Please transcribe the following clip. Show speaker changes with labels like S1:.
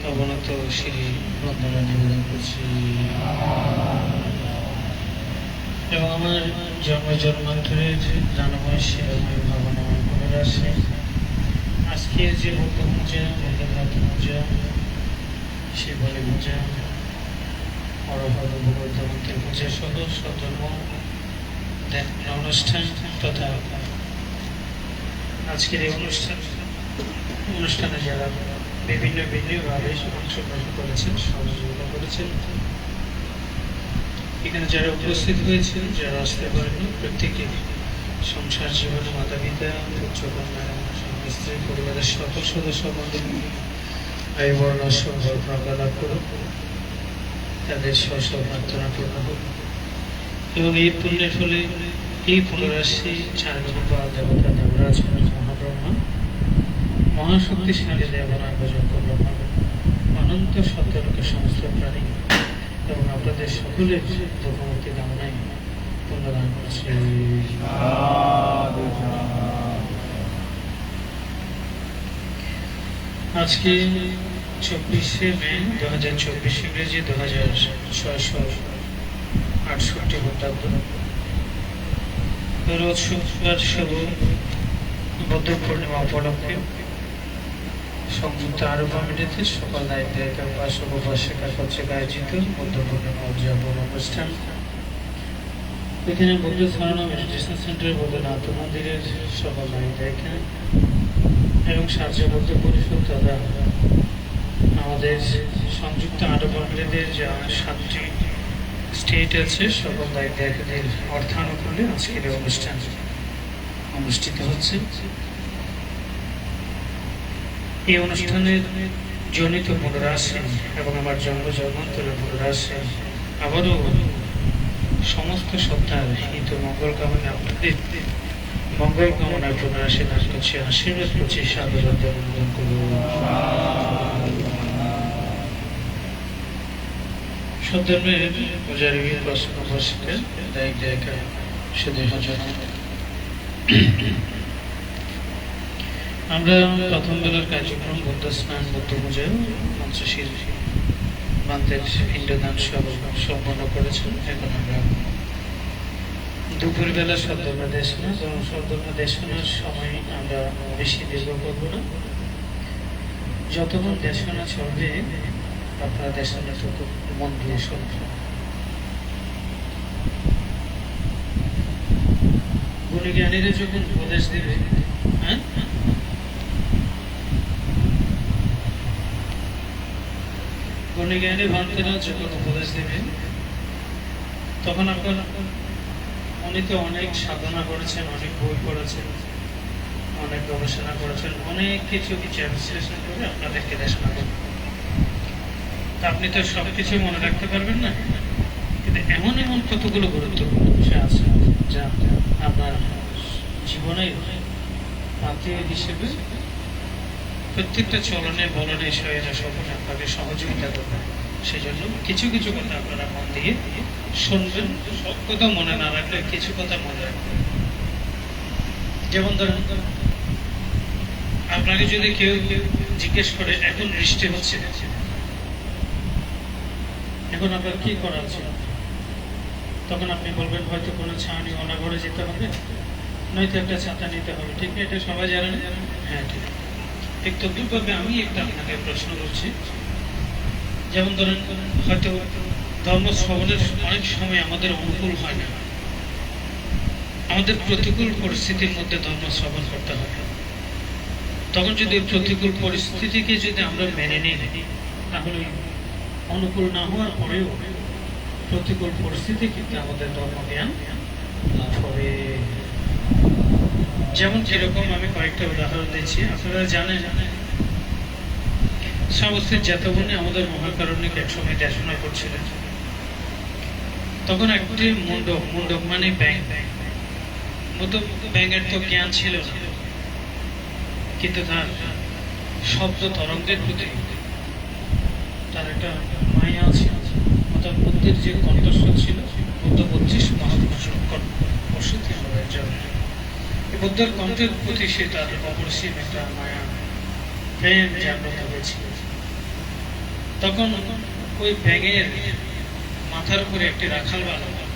S1: অবনত শ্রী বন্দনা নিবেদন করছি এবং আমার জন্মান্তরের জানাময় শিরোময় ভাবনাময় মনে আসে আজকের যে বুদ্ধ পূজা বন্দেভারত পূজা শিবলী পূজা হরহর ভগবন্তী পূজা সহ সধর্ম অনুষ্ঠান তথা আজকের এই অনুষ্ঠানে যারা বিভিন্নভাবে অংশগ্রহণ করেছেন সহযোগিতা করেছেন এখানে যারা উপস্থিত হয়েছেন যারা আসতে পারেনি প্রত্যেকে সংসার জীবনে মাতা পিতা পুত্র কন্যা স্বামী স্ত্রী পরিবারের সকল সদস্য আয়ু বর্ণ সম্পদ প্রজ্ঞা লাভ করুক তাদের স্ব প্রার্থনা পূর্ণ হোক এবং এই পুণ্যের ফলে এই পুনরাশি চারুবা দেবতা দেবরাজ মহাব্রহ্মা মহাশক্তিশালী দেবনাগ ব্রহ্মা অনন্ত সত্যলোকের সমস্ত প্রাণী এবং আপনাদের সকলের দুঃখমুক্তি কামনায় পুণ্যদান করছে। আজকে 24শে মে 2024 ইংরেজি 2668 বঙ্গাব্দ রোজ শুক্রবার শুভ বৌদ্ধ পূর্ণিমা উপলক্ষে সংযুক্ত আরব আমিরাতে সকল দায়িত্ব উপাসক উপাসিকা কর্তৃক আয়োজিত বৌদ্ধ পূর্ণিমা উদযাপন অনুষ্ঠান। এখানে বৌদ্ধ ধারণা মেডিটেশন সেন্টার বৌদ্ধনাথ মন্দিরের সকল দায়িত্ব এখানে এবং সার্য বৌদ্ধ পরিষদ তথা আমাদের সংযুক্ত আরব আমিরাতের যা 7টি স্টেট আছে সকল দায়িত্ব এখানের অর্থানুকূলে আজকের এই অনুষ্ঠান অনুষ্ঠিত হচ্ছে। এই অনুষ্ঠানের জনিত পুনরাসে এবং আমার জন্মান্তরের পুনরাসে আবারও সমস্ত সত্তার হিত মঙ্গল কামনা আপনাদের মঙ্গল কামনার পুনরাসে দান করছি আশীর্বাদ করছি সাদর অনুমোদন করুন। সদ্ধর্মের পূজারী উপাসক উপাসিকা দায়িক দায়িকা সুদেহ জন আমরা প্রথম বেলার কার্যক্রম বৌদ্ধ স্নান বৌদ্ধ পূজা মঞ্চশীল বান্তের পিণ্ডদান সম্পন্ন করেছেন। এখন আমরা দুপুর বেলা সদ্ধর্ম দেশনা এবং সদ্ধর্ম দেশনার সময় আমরা বেশি দীর্ঘ করবো না, যতক্ষণ দেশনা চলবে আপনারা দেশনা তত মন দিয়ে শুনবেন। গুণী জ্ঞানীরা যখন উপদেশ দেবে গুণী জ্ঞানী ভক্তেরা যখন উপদেশ দেবে তখন আপনার উনি তো অনেক সাধনা করেছেন, অনেক বই পড়েছেন, অনেক গবেষণা করেছেন, অনেক কিছু বিচার বিশ্লেষণ করে আপনাদেরকে দেশনা করবেন। আপনি তো সবকিছু মনে রাখতে পারবেন না, কিন্তু এমন এমন কতগুলো গুরুত্বপূর্ণ বিষয় আছে যা আপনার জীবনে আত্মীয় হিসেবে প্রত্যেকটা চলনে বলনে শয়নে সফলে আপনাকে সহযোগিতা করবে। সেই জন্য কিছু কিছু কথা আপনারা মন দিয়ে শুনবেন, সব কথা মনে না রাখলে কিছু কথা মনে রাখবেন। যেমন ধরেন আপনাকে যদি কেউ জিজ্ঞেস করে এখন বৃষ্টি হচ্ছে, এখন আপনার কি করা উচিত, তখন আপনি বলবেন হয়তো কোনো ছাউনি অনাঘরে যেতে হবে, নয়তো একটা ছাতা নিতে হবে। ঠিক না? এটা সবাই জানেন? হ্যাঁ, ঠিক। ঠিক তদ্রূপভাবে আমি একটা আপনাকে প্রশ্ন করছি। যেমন ধরেন হয়তো ধর্ম শ্রবণের অনেক সময় আমাদের অনুকূল হয় না, আমাদের প্রতিকূল পরিস্থিতির মধ্যে ধর্ম শ্রবণ করতে হয়। তখন যদি প্রতিকূল পরিস্থিতিকে যদি আমরা মেনে নিই, তাহলে অনুকূল না হওয়ার পরেও প্রতিকূল পরিস্থিতি কিন্তু আমাদের ধর্মজ্ঞান লাভ হবে। যেমন কিরকম আমি কয়েকটা উদাহরণ দিচ্ছি। আপনারা জানেন সমস্তের জাতবনে আমাদের মহাকারণ্যিক একসময় দেশনা করছিলেন। তখন একটি মুন্ডক মানে ব্যাঙের তো জ্ঞান ছিল না, কিন্তু তার শব্দ তরঙ্গের প্রতি তার একটা মায়া ছিল। অর্থাৎ বুদ্ধের যে কণ্ঠস্বর ছিল, বুদ্ধ 32 মহাপুরুষ জন্য বুদ্ধের কণ্ঠের প্রতি সে তার অপরিসীম একটা মায়া প্রেম জাগ্রত হয়েছিল। তখন ওই ব্যাঙের মাথার উপরে একটি রাখাল বালক